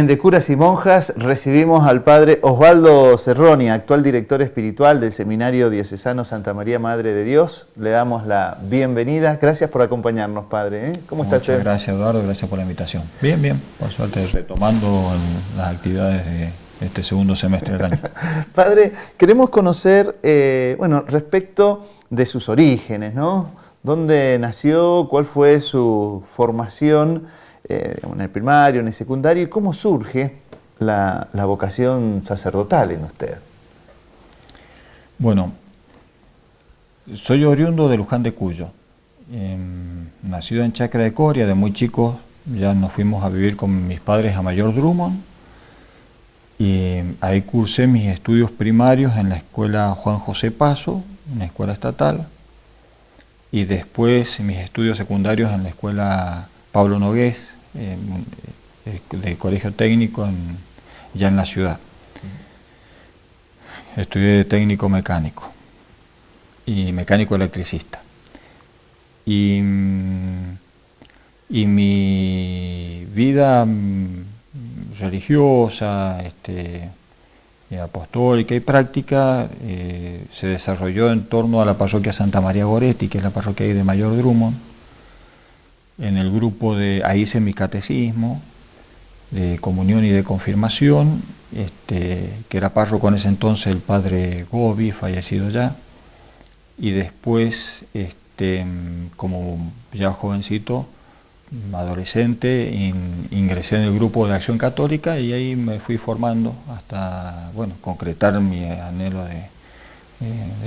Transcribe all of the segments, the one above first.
en De Curas y Monjas recibimos al padre Osvaldo Cerroni, actual director espiritual del Seminario Diocesano Santa María Madre de Dios. Le damos la bienvenida. Gracias por acompañarnos, padre. ¿Cómo está usted? Muchas gracias, Eduardo. Gracias por la invitación. Bien, bien. Por suerte, retomando las actividades de este segundo semestre del año. Padre, queremos conocer, respecto de sus orígenes, ¿no? ¿Dónde nació? ¿Cuál fue su formación en el primario, en el secundario? ¿Y cómo surge la vocación sacerdotal en usted? Bueno, soy oriundo de Luján de Cuyo. Nacido en Chacra de Coria, de muy chicos ya nos fuimos a vivir con mis padres a Mayor Drummond. Y ahí cursé mis estudios primarios en la escuela Juan José Paso, una escuela estatal, y después mis estudios secundarios en la escuela Pablo Nogués, de colegio técnico ya en la ciudad. Estudié técnico mecánico y mecánico electricista. Y mi vida religiosa, apostólica y práctica se desarrolló en torno a la parroquia Santa María Goretti, que es la parroquia ahí de Mayor Drummond. En el grupo ahí hice mi catecismo de comunión y de confirmación, que era párroco en ese entonces el padre Gobi, fallecido ya, y después, como ya jovencito, adolescente, ingresé en el grupo de Acción Católica y ahí me fui formando hasta, concretar mi anhelo de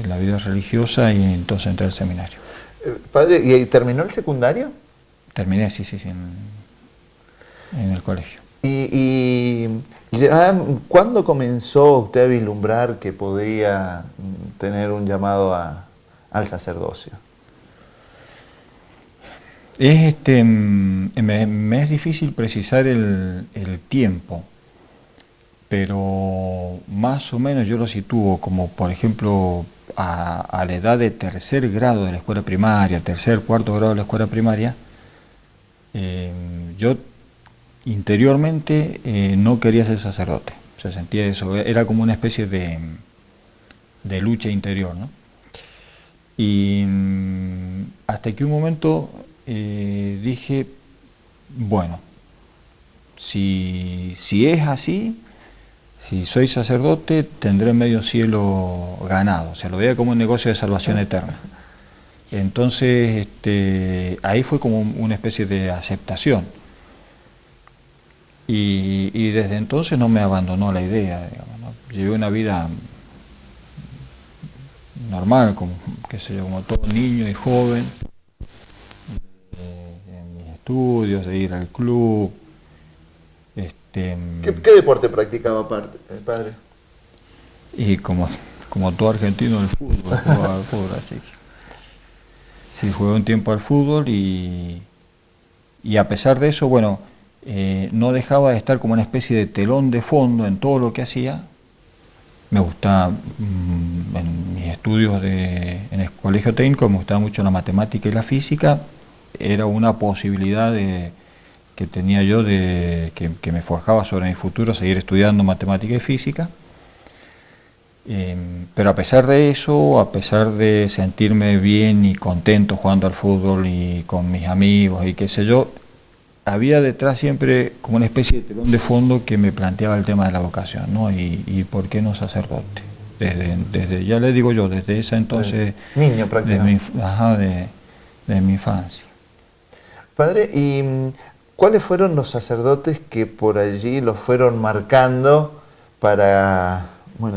la vida religiosa, y entonces entré al seminario. Padre, ¿y terminó el secundario? Terminé, sí, en el colegio. ¿Y cuándo comenzó usted a vislumbrar que podría tener un llamado al sacerdocio? Me es difícil precisar el tiempo, pero más o menos yo lo sitúo como, por ejemplo, a la edad de tercer grado de la escuela primaria, tercer, cuarto grado de la escuela primaria. Yo interiormente no quería ser sacerdote, se sentía eso, era como una especie de lucha interior, ¿no? Y hasta que un momento dije, bueno, si es así, si soy sacerdote, tendré medio cielo ganado, lo veía como un negocio de salvación eterna. Entonces, ahí fue como una especie de aceptación. Y desde entonces no me abandonó la idea, digamos, ¿no? Llevé una vida normal, como todo niño y joven, en mis estudios, de ir al club. ¿Qué deporte practicaba, padre? Y como todo argentino, el fútbol, jugaba al fútbol, así que sí, jugué un tiempo al fútbol y a pesar de eso, no dejaba de estar como una especie de telón de fondo en todo lo que hacía. Me gustaba, en mis estudios en el colegio técnico, me gustaba mucho la matemática y la física. Era una posibilidad que tenía yo que me forjaba sobre mi futuro, seguir estudiando matemática y física. Pero a pesar de eso, a pesar de sentirme bien y contento jugando al fútbol y con mis amigos y qué sé yo, había detrás siempre como una especie de telón de fondo que me planteaba el tema de la vocación, ¿no? Y por qué no sacerdote. Desde ya le digo yo, desde ese entonces, niño prácticamente. De mi infancia. Padre, ¿y cuáles fueron los sacerdotes que por allí los fueron marcando para,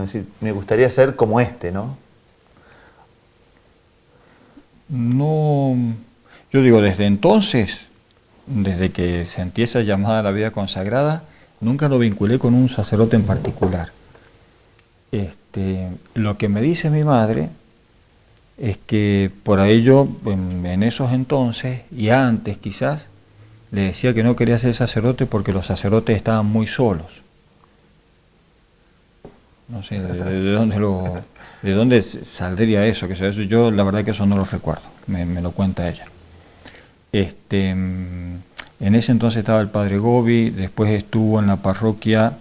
decir, me gustaría ser como ¿no? No, yo digo, desde entonces, desde que sentí esa llamada a la vida consagrada, nunca lo vinculé con un sacerdote en particular. Lo que me dice mi madre es que por ahí yo, en esos entonces, y antes quizás, le decía que no quería ser sacerdote porque los sacerdotes estaban muy solos. No sé de dónde saldría eso, que eso yo la verdad que eso no lo recuerdo, me lo cuenta ella. En ese entonces estaba el padre Gobi, después estuvo en la parroquia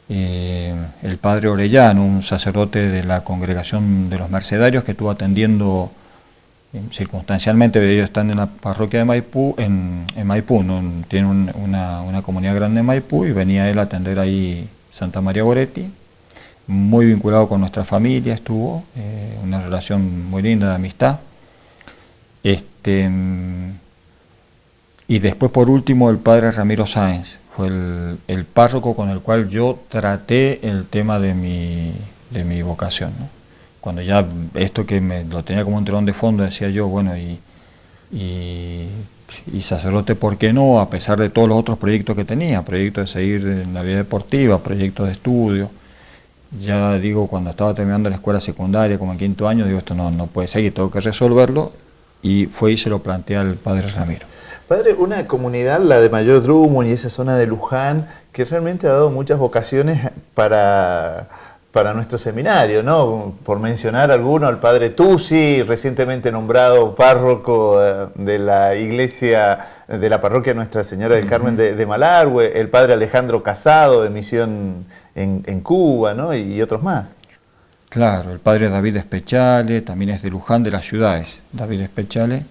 el padre Orellano, un sacerdote de la congregación de los Mercedarios que estuvo atendiendo circunstancialmente. Ellos están en la parroquia de Maipú, en Maipú, ¿no? Tienen una comunidad grande en Maipú, y venía él a atender ahí Santa María Goretti, muy vinculado con nuestra familia estuvo, una relación muy linda de amistad. Y después, por último, el padre Ramiro Sáenz fue el párroco con el cual yo traté el tema de mi vocación, ¿no? Cuando ya esto que lo tenía como un telón de fondo, decía yo, bueno, y sacerdote, ¿por qué no? A pesar de todos los otros proyectos que tenía, proyectos de seguir en la vida deportiva, proyectos de estudio. Ya digo, cuando estaba terminando la escuela secundaria, como en 5º año, digo, esto no puede seguir, tengo que resolverlo, y fue y se lo planteé al padre Ramiro. Padre, una comunidad, la de Mayor Drummond y esa zona de Luján, que realmente ha dado muchas vocaciones para nuestro seminario, ¿no? Por mencionar alguno, el padre Tusi, recientemente nombrado párroco de la iglesia de la parroquia Nuestra Señora del Carmen de Malargüe, el padre Alejandro Casado, de misión en Cuba, ¿no? Y otros más. Claro, el padre David Espechale, también es de Luján, de las ciudades, David Espechale,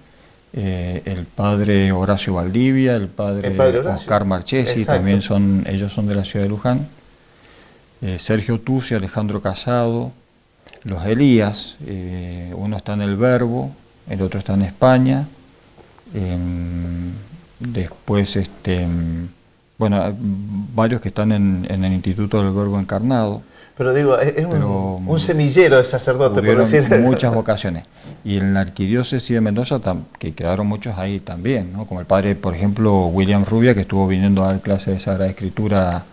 el padre Horacio Valdivia, el padre Oscar Marchesi, también ellos son de la ciudad de Luján. Sergio Tusi, Alejandro Casado, los Elías, uno está en el Verbo, el otro está en España, después bueno, varios que están en el Instituto del Verbo Encarnado. Pero digo, es un semillero de sacerdote, por decir. Muchas vocaciones. Y en la arquidiócesis de Mendoza, que quedaron muchos ahí también, ¿no? Como el padre, por ejemplo, William Rubia, que estuvo viniendo a dar clases de Sagrada Escritura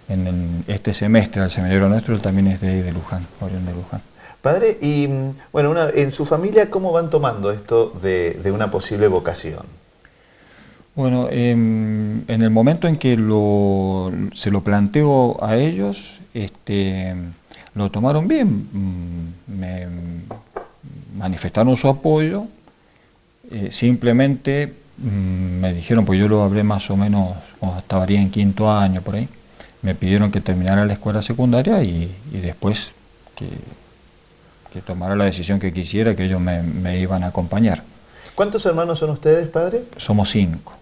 en este semestre al seminario nuestro, él también es de Luján, oriundo de Luján. Padre, y bueno, en su familia, ¿cómo van tomando esto de una posible vocación? Bueno, en el momento en que se lo planteo a ellos, lo tomaron bien, me manifestaron su apoyo, simplemente me dijeron, pues yo lo hablé más o menos cuando estaría en 5º año por ahí, me pidieron que terminara la escuela secundaria y después que tomara la decisión que quisiera, que ellos me iban a acompañar. ¿Cuántos hermanos son ustedes, padre? Somos 5.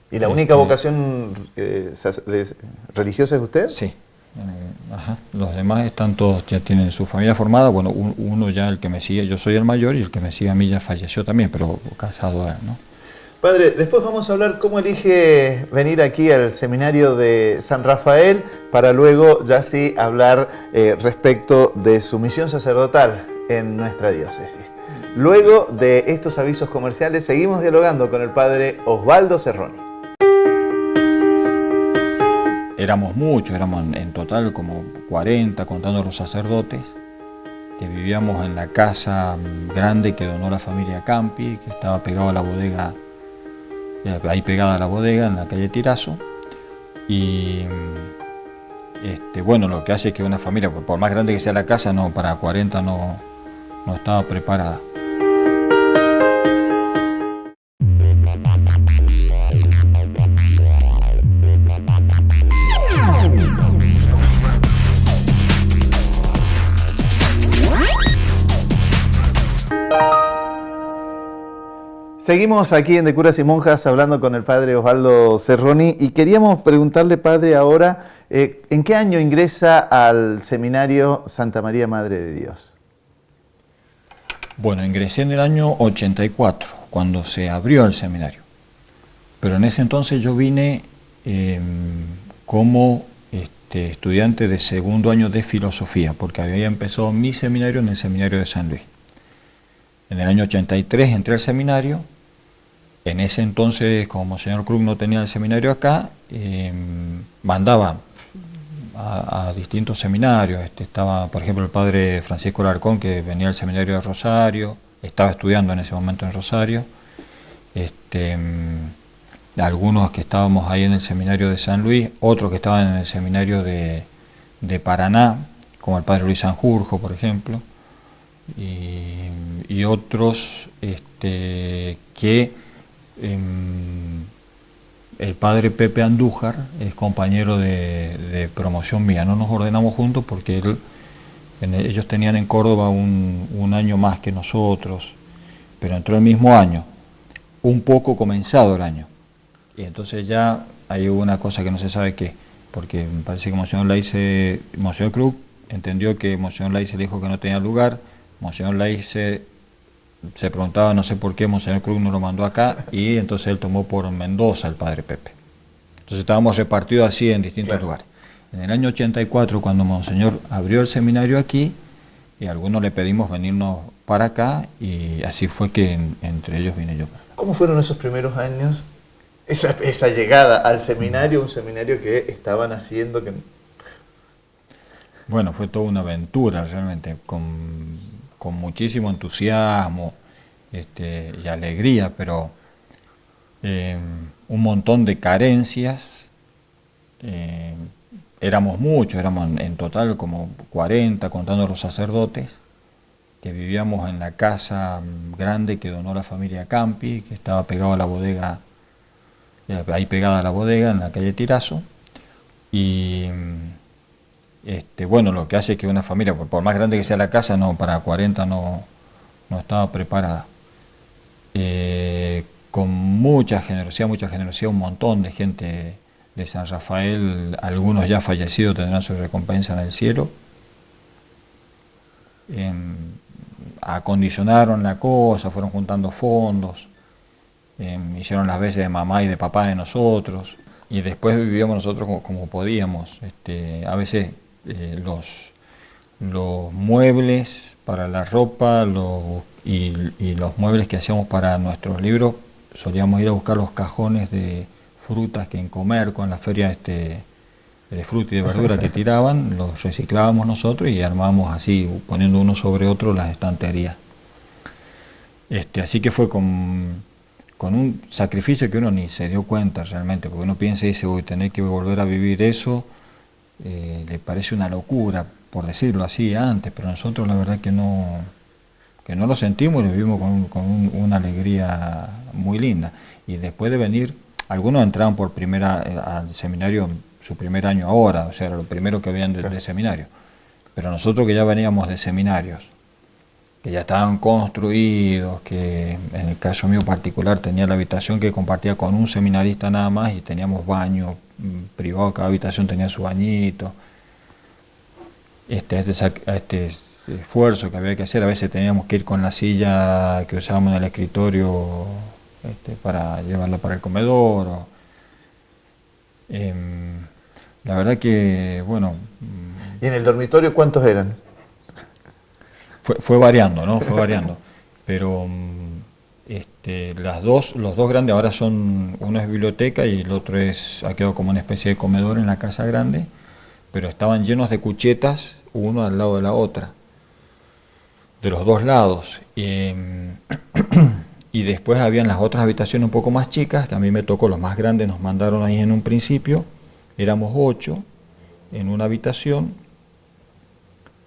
¿Y la única vocación religiosa es usted? Sí. Ajá. Los demás están todos, ya tienen su familia formada. Bueno, uno ya, el que me sigue, yo soy el mayor, y el que me sigue a mí ya falleció también, pero casado, ¿no? Padre, después vamos a hablar cómo elige venir aquí al seminario de San Rafael, para luego ya sí hablar respecto de su misión sacerdotal en nuestra diócesis. Luego de estos avisos comerciales seguimos dialogando con el padre Osvaldo Cerroni. Éramos muchos, éramos en total como 40, contando los sacerdotes, que vivíamos en la casa grande que donó la familia Campi, que estaba pegado a la bodega, ahí pegada a la bodega, en la calle Tirazo. Y bueno, lo que hace es que una familia, por más grande que sea la casa, no, para 40 no estaba preparada. Seguimos aquí en De Curas y Monjas hablando con el padre Osvaldo Cerroni, y queríamos preguntarle, padre, ahora, ¿en qué año ingresa al seminario Santa María Madre de Dios? Bueno, ingresé en el año 84, cuando se abrió el seminario. Pero en ese entonces yo vine como estudiante de 2º año de filosofía, porque había empezado mi seminario en el seminario de San Luis. En el año 83 entré al seminario. En ese entonces, como señor Krug no tenía el seminario acá, mandaba a distintos seminarios. Estaba, por ejemplo, el padre Francisco Larcón, que venía al seminario de Rosario, estaba estudiando en ese momento en Rosario. Algunos que estábamos ahí en el seminario de San Luis, otros que estaban en el seminario de Paraná, como el padre Luis Sanjurjo, por ejemplo, y otros que el padre Pepe Andújar es compañero de promoción mía. No nos ordenamos juntos porque ellos tenían en Córdoba un año más que nosotros, pero entró el mismo año, un poco comenzado el año. Y entonces ya hay una cosa que no se sabe qué, porque me parece que Monseñor Cruz entendió que Monseñor Laice le dijo que no tenía lugar. Monseñor Laice se preguntaba no sé por qué Monseñor Cruz no lo mandó acá, y entonces él tomó por Mendoza el padre Pepe. Entonces estábamos repartidos así en distintos lugares. En el año 84, cuando Monseñor abrió el seminario aquí, y a algunos le pedimos venirnos para acá, y así fue que entre ellos vine yo para acá. ¿Cómo fueron esos primeros años? Esa llegada al seminario, un seminario que estaban haciendo que... Bueno, fue toda una aventura realmente, con muchísimo entusiasmo y alegría, pero un montón de carencias. Éramos muchos, éramos en total como 40, contando los sacerdotes, que vivíamos en la casa grande que donó la familia Campi, que estaba pegado a la bodega, ahí pegada a la bodega, en la calle Tirazo. Y bueno, lo que hace es que una familia, por más grande que sea la casa, para 40 no estaba preparada. Con mucha generosidad, un montón de gente de San Rafael, algunos ya fallecidos tendrán su recompensa en el cielo. Acondicionaron la cosa, fueron juntando fondos, hicieron las veces de mamá y de papá de nosotros, y después vivíamos nosotros como podíamos. A veces los muebles para la ropa y los muebles que hacíamos para nuestros libros, solíamos ir a buscar los cajones de frutas que en Comerco, en la feria de fruta y de verdura que tiraban, los reciclábamos nosotros y armábamos así, poniendo uno sobre otro las estanterías. Así que fue con un sacrificio que uno ni se dio cuenta realmente, porque uno piensa y dice, tener que volver a vivir eso, le parece una locura, por decirlo así, antes, pero nosotros la verdad que no lo sentimos y lo vivimos con una alegría muy linda. Y después de venir, algunos entraban por al seminario su primer año ahora, o sea, era lo primero que habían de seminario, pero nosotros que ya veníamos de seminarios, que ya estaban construidos, que en el caso mío particular tenía la habitación que compartía con un seminarista nada más, y teníamos baño privado, cada habitación tenía su bañito. Este esfuerzo que había que hacer, a veces teníamos que ir con la silla que usábamos en el escritorio para llevarla para el comedor. La verdad que, bueno... ¿Y en el dormitorio cuántos eran? Fue variando, ¿no? Fue variando. Pero los dos grandes ahora uno es biblioteca y el otro ha quedado como una especie de comedor en la casa grande, pero estaban llenos de cuchetas, uno al lado de la otra, de los dos lados. Y después habían las otras habitaciones un poco más chicas, que a mí me tocó, los más grandes nos mandaron ahí en un principio, éramos 8 en una habitación.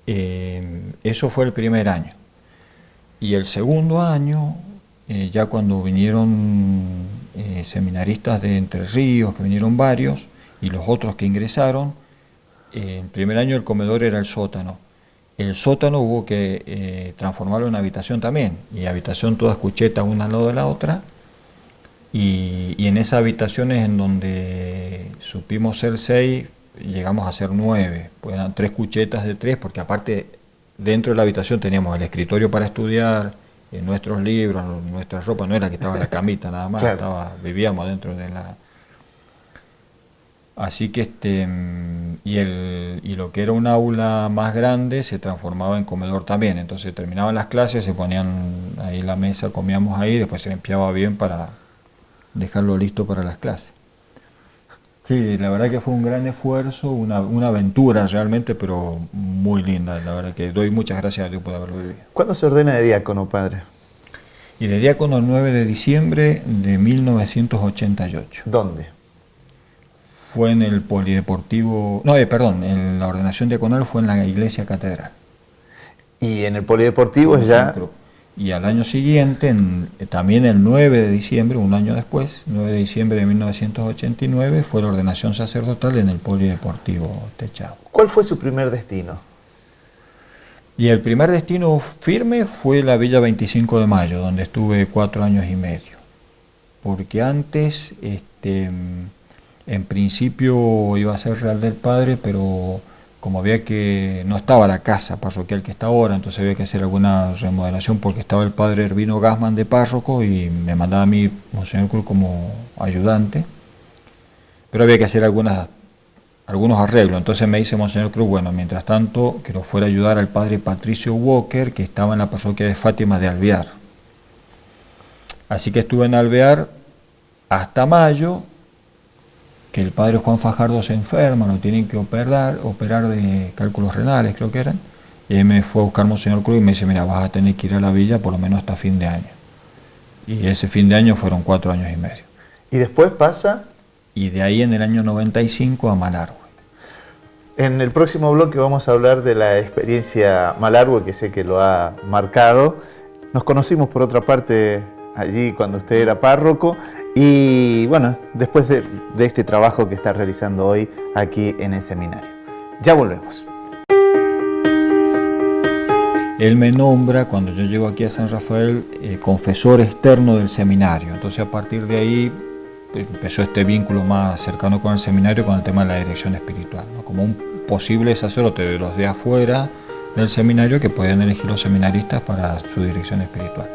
Eso fue el primer año. Y el segundo año, ya cuando vinieron seminaristas de Entre Ríos, que vinieron varios, y los otros que ingresaron, el primer año el comedor era el sótano. El sótano hubo que transformarlo en habitación también, y habitación todas cuchetas una al lado de la otra, y en esas habitaciones en donde supimos ser 6, llegamos a ser 9, pues eran 3 cuchetas de 3, porque aparte dentro de la habitación teníamos el escritorio para estudiar, nuestros libros, nuestra ropa, no era que estaba la camita nada más, claro. Vivíamos dentro de la... Así que y lo que era un aula más grande se transformaba en comedor también. Entonces terminaban las clases, se ponían ahí la mesa, comíamos ahí, después se limpiaba bien para dejarlo listo para las clases. Sí, la verdad que fue un gran esfuerzo, una aventura realmente, pero muy linda. La verdad que doy muchas gracias a Dios por haberlo vivido. ¿Cuándo se ordena de diácono, padre? Y de diácono el 9 de diciembre de 1988. ¿Dónde? Fue en el polideportivo, en la ordenación diaconal fue en la iglesia catedral. ¿Y en el polideportivo es ya? Y al año siguiente, también el 9 de diciembre, un año después, 9 de diciembre de 1989, fue la ordenación sacerdotal en el Polideportivo Techado. ¿Cuál fue su primer destino? Y el primer destino firme fue la Villa 25 de Mayo, donde estuve 4 años y medio. Porque antes, en principio iba a ser Real del Padre, pero como había que, no estaba la casa parroquial que está ahora, entonces había que hacer alguna remodelación porque estaba el padre Hervino Gassman de párroco y me mandaba a mí Monseñor Cruz como ayudante, pero había que hacer algunos arreglos. Entonces me dice Monseñor Cruz, bueno, mientras tanto que lo fuera a ayudar al padre Patricio Walker, que estaba en la parroquia de Fátima de Alvear. Así que estuve en Alvear hasta mayo, que el padre Juan Fajardo se enferma, lo tienen que operar de cálculos renales, creo que eran, y ahí me fue a buscar Monseñor Cruz y me dice, mira, vas a tener que ir a la villa por lo menos hasta fin de año. Y ese fin de año fueron 4 años y medio. ¿Y después pasa? Y de ahí en el año 95 a Malargüe. En el próximo bloque vamos a hablar de la experiencia Malargüe, que sé que lo ha marcado. Nos conocimos por otra parte allí cuando usted era párroco. Y bueno, después de este trabajo que está realizando hoy aquí en el seminario. Ya volvemos. Él me nombra, cuando yo llego aquí a San Rafael, confesor externo del seminario. Entonces a partir de ahí empezó este vínculo más cercano con el seminario, con el tema de la dirección espiritual, ¿no? Como un posible sacerdote de los de afuera del seminario que pueden elegir los seminaristas para su dirección espiritual.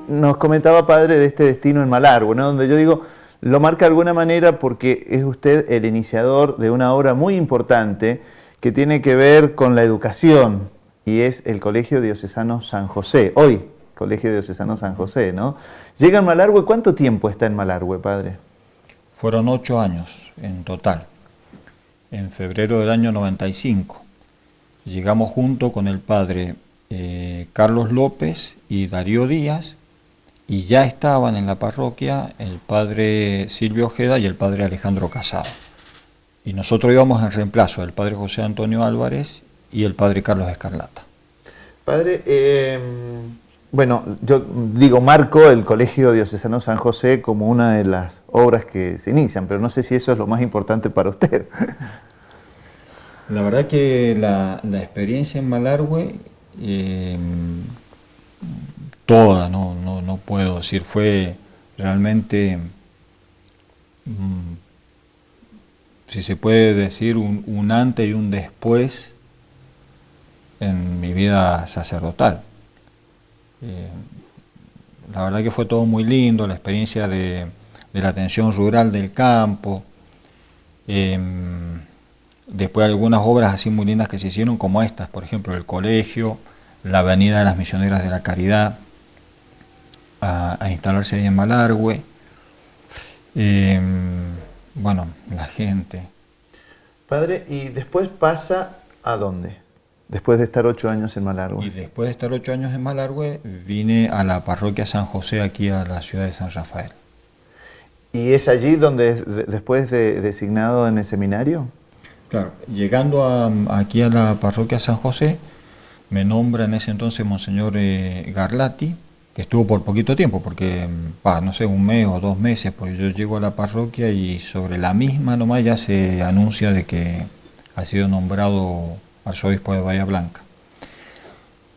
Nos comentaba, padre, de este destino en Malargüe, ¿no? Donde yo digo, lo marca de alguna manera porque es usted el iniciador de una obra muy importante que tiene que ver con la educación, y es el Colegio Diocesano San José, hoy Colegio Diocesano San José, ¿no? Llega a Malargüe, ¿cuánto tiempo está en Malargüe, padre? Fueron 8 años en total, en febrero del año 95. Llegamos junto con el padre Carlos López y Darío Díaz, y ya estaban en la parroquia el padre Silvio Ojeda y el padre Alejandro Casado. Y nosotros íbamos en reemplazo del padre José Antonio Álvarez y el padre Carlos Escarlata. Padre, bueno, yo digo, marco el Colegio Diocesano San José como una de las obras que se inician, pero no sé si eso es lo más importante para usted. La verdad que la experiencia en Malargüe, toda, no puedo decir, fue realmente, si se puede decir, un antes y un después en mi vida sacerdotal. La verdad que fue todo muy lindo, la experiencia de la atención rural del campo, después algunas obras así muy lindas que se hicieron como estas, por ejemplo el colegio, la Avenida de las Misioneras de la Caridad, a instalarse ahí en Malargüe, bueno, la gente. Padre, ¿y después pasa a dónde? Después de estar 8 años en Malargüe. Y después de estar 8 años en Malargüe, vine a la parroquia San José, aquí a la ciudad de San Rafael. ¿Y es allí donde después de designado en el seminario? Claro, llegando aquí a la parroquia San José, me nombra en ese entonces Monseñor Garlati, que estuvo por poquito tiempo, porque, no sé, 1 mes o 2 meses, porque yo llego a la parroquia y sobre la misma nomás ya se anuncia de que ha sido nombrado arzobispo de Bahía Blanca.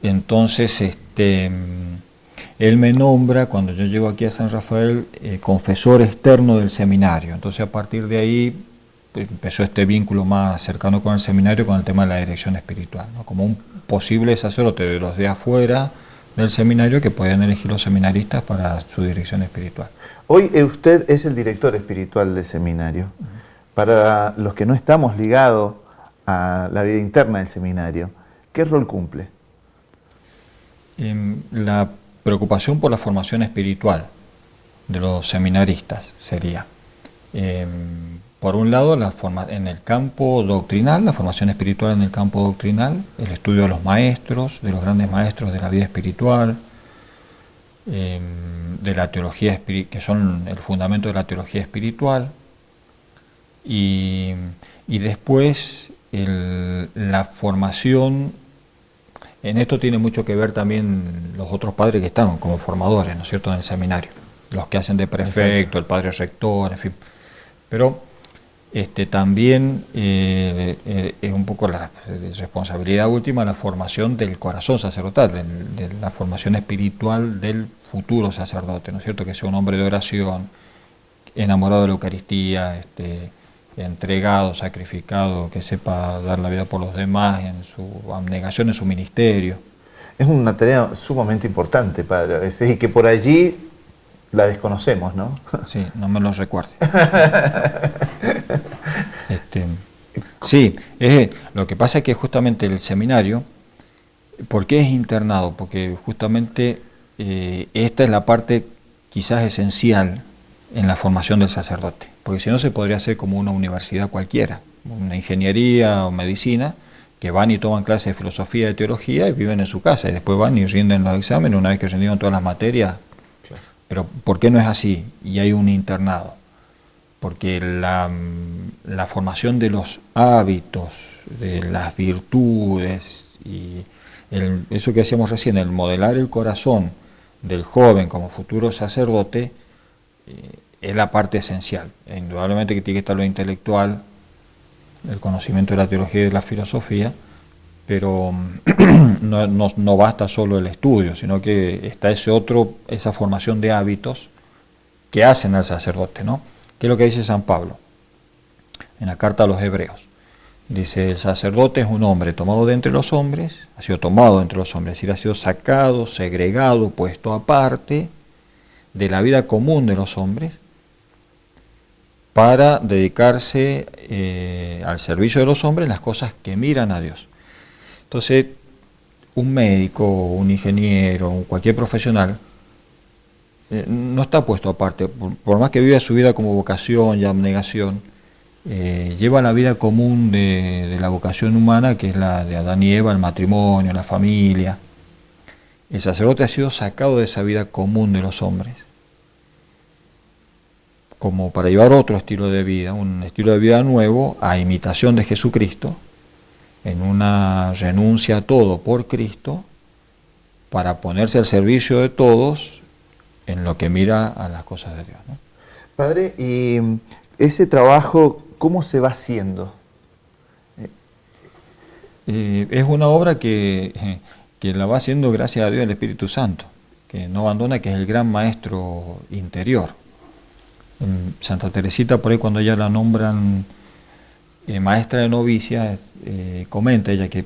Entonces, él me nombra, cuando yo llego aquí a San Rafael, confesor externo del seminario. Entonces, a partir de ahí empezó este vínculo más cercano con el seminario, con el tema de la dirección espiritual, ¿no? Como un posible sacerdote de los de afuera del seminario que podían elegir los seminaristas para su dirección espiritual. Hoy usted es el director espiritual del seminario. Para los que no estamos ligados a la vida interna del seminario, ¿qué rol cumple? La preocupación por la formación espiritual de los seminaristas sería, por un lado, en el campo doctrinal, la formación espiritual en el campo doctrinal, el estudio de los maestros, de los grandes maestros de la vida espiritual, de la teología que son el fundamento de la teología espiritual, y después la formación. En esto tiene mucho que ver también los otros padres que están como formadores, ¿no es cierto?, en el seminario, los que hacen de prefecto, el padre rector, en fin. Pero también es un poco la responsabilidad última la formación del corazón sacerdotal, de la formación espiritual del futuro sacerdote, ¿no es cierto?, que sea un hombre de oración, enamorado de la Eucaristía, entregado, sacrificado, que sepa dar la vida por los demás en su abnegación, en su ministerio. Es una tarea sumamente importante, padre, a veces, y que por allí la desconocemos, ¿no? Sí, no me lo recuerde. Sí, lo que pasa es que justamente el seminario, ¿por qué es internado? Porque justamente esta es la parte quizás esencial en la formación del sacerdote, porque si no se podría hacer como una universidad cualquiera, una ingeniería o medicina, que van y toman clases de filosofía y de teología y viven en su casa, y después van y rinden los exámenes una vez que rindieron todas las materias. Claro. Pero ¿por qué no es así? Y hay un internado. Porque la formación de los hábitos, de las virtudes, y eso que hacíamos recién, el modelar el corazón del joven como futuro sacerdote, es la parte esencial. Indudablemente que tiene que estar lo intelectual, el conocimiento de la teología y de la filosofía, pero no basta solo el estudio, sino que está esa formación de hábitos que hacen al sacerdote, ¿no? ¿Qué es lo que dice San Pablo en la carta a los Hebreos? Dice, el sacerdote es un hombre tomado de entre los hombres, ha sido tomado de entre los hombres, es decir, ha sido sacado, segregado, puesto aparte de la vida común de los hombres, para dedicarse al servicio de los hombres en las cosas que miran a Dios. Entonces, un médico, un ingeniero, cualquier profesional, no está puesto aparte, por más que viva su vida como vocación y abnegación, lleva la vida común de la vocación humana, que es la de Adán y Eva, el matrimonio, la familia. El sacerdote ha sido sacado de esa vida común de los hombres, como para llevar otro estilo de vida, un estilo de vida nuevo, a imitación de Jesucristo, en una renuncia a todo por Cristo, para ponerse al servicio de todos en lo que mira a las cosas de Dios, ¿no? Padre, y ese trabajo, ¿cómo se va haciendo? Es una obra que la va haciendo gracias a Dios el Espíritu Santo, que no abandona, que es el gran maestro interior. Santa Teresita, por ahí cuando ella la nombran maestra de novicias, comenta ella que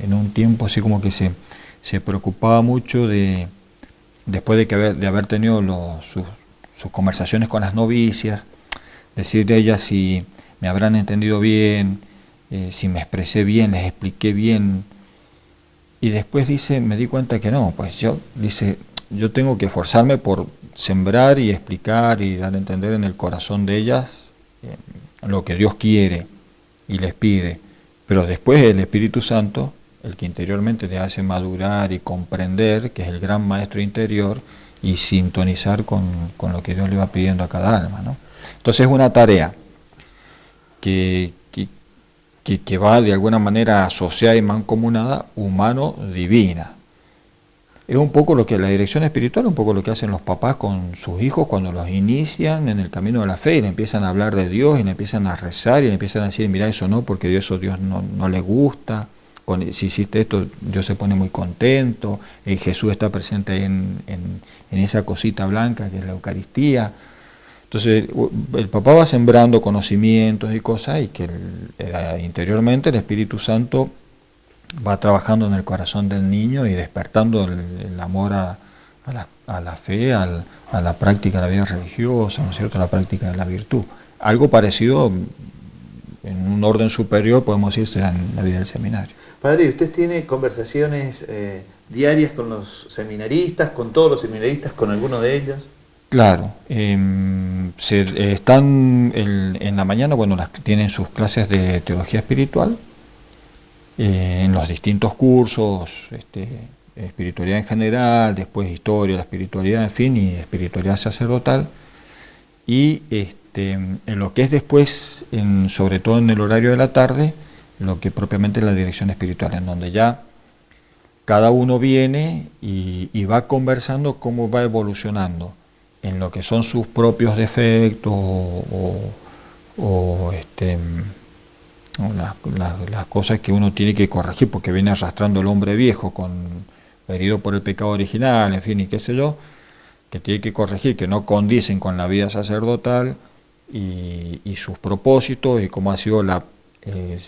en un tiempo así como que se preocupaba mucho después de haber tenido sus conversaciones con las novicias, decirle a ella si me habrán entendido bien, si me expresé bien, les expliqué bien. Y después dice, me di cuenta que no, pues yo tengo que esforzarme por sembrar y explicar y dar a entender en el corazón de ellas lo que Dios quiere y les pide, pero después el Espíritu Santo, el que interiormente te hace madurar y comprender, que es el gran maestro interior, y sintonizar con lo que Dios le va pidiendo a cada alma, ¿no? Entonces es una tarea que va de alguna manera asociada y mancomunada, humano-divina. Es un poco lo que la dirección espiritual, un poco lo que hacen los papás con sus hijos cuando los inician en el camino de la fe y le empiezan a hablar de Dios y le empiezan a rezar y le empiezan a decir, mira, eso no, porque Dios no le gusta, si hiciste esto Dios se pone muy contento, Jesús está presente ahí en esa cosita blanca que es la Eucaristía. Entonces el papá va sembrando conocimientos y cosas y que interiormente el Espíritu Santo va trabajando en el corazón del niño y despertando el amor a la fe, a la práctica de la vida religiosa, ¿no es cierto?, a la práctica de la virtud. Algo parecido en un orden superior, podemos decir, en la vida del seminario. Padre, ¿y usted tiene conversaciones diarias con los seminaristas, con todos los seminaristas, con alguno de ellos? Claro, están en la mañana, bueno, tienen sus clases de teología espiritual, en los distintos cursos, espiritualidad en general, después historia, la espiritualidad, en fin, y espiritualidad sacerdotal. Y en lo que es después, sobre todo en el horario de la tarde, lo que propiamente es la dirección espiritual, en donde ya cada uno viene y va conversando cómo va evolucionando en lo que son sus propios defectos las cosas que uno tiene que corregir porque viene arrastrando el hombre viejo, herido por el pecado original, en fin, y qué sé yo, que tiene que corregir, que no condicen con la vida sacerdotal y sus propósitos y cómo ha sido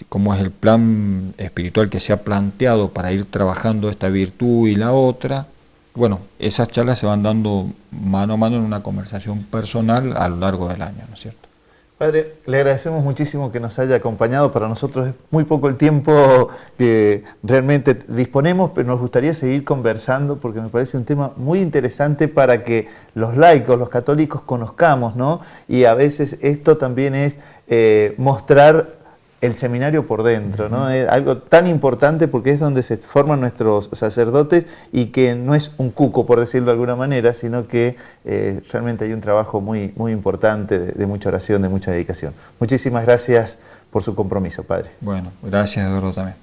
cómo es el plan espiritual que se ha planteado para ir trabajando esta virtud y la otra. Bueno, esas charlas se van dando mano a mano en una conversación personal a lo largo del año, ¿no es cierto? Padre, le agradecemos muchísimo que nos haya acompañado. Para nosotros es muy poco el tiempo que realmente disponemos, pero nos gustaría seguir conversando porque me parece un tema muy interesante para que los laicos, los católicos conozcamos, ¿no? Y a veces esto también es mostrar el seminario por dentro, ¿no? Es algo tan importante porque es donde se forman nuestros sacerdotes y que no es un cuco, por decirlo de alguna manera, sino que realmente hay un trabajo muy, muy importante de mucha oración, de mucha dedicación. Muchísimas gracias por su compromiso, Padre. Bueno, gracias, Eduardo, también.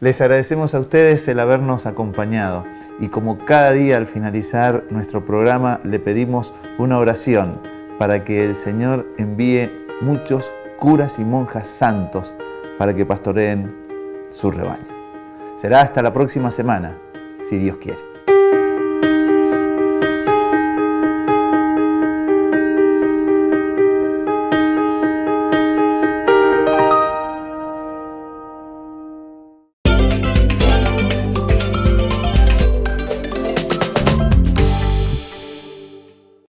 Les agradecemos a ustedes el habernos acompañado y como cada día al finalizar nuestro programa le pedimos una oración para que el Señor envíe muchos curas y monjas santos para que pastoreen su rebaño. Será hasta la próxima semana, si Dios quiere.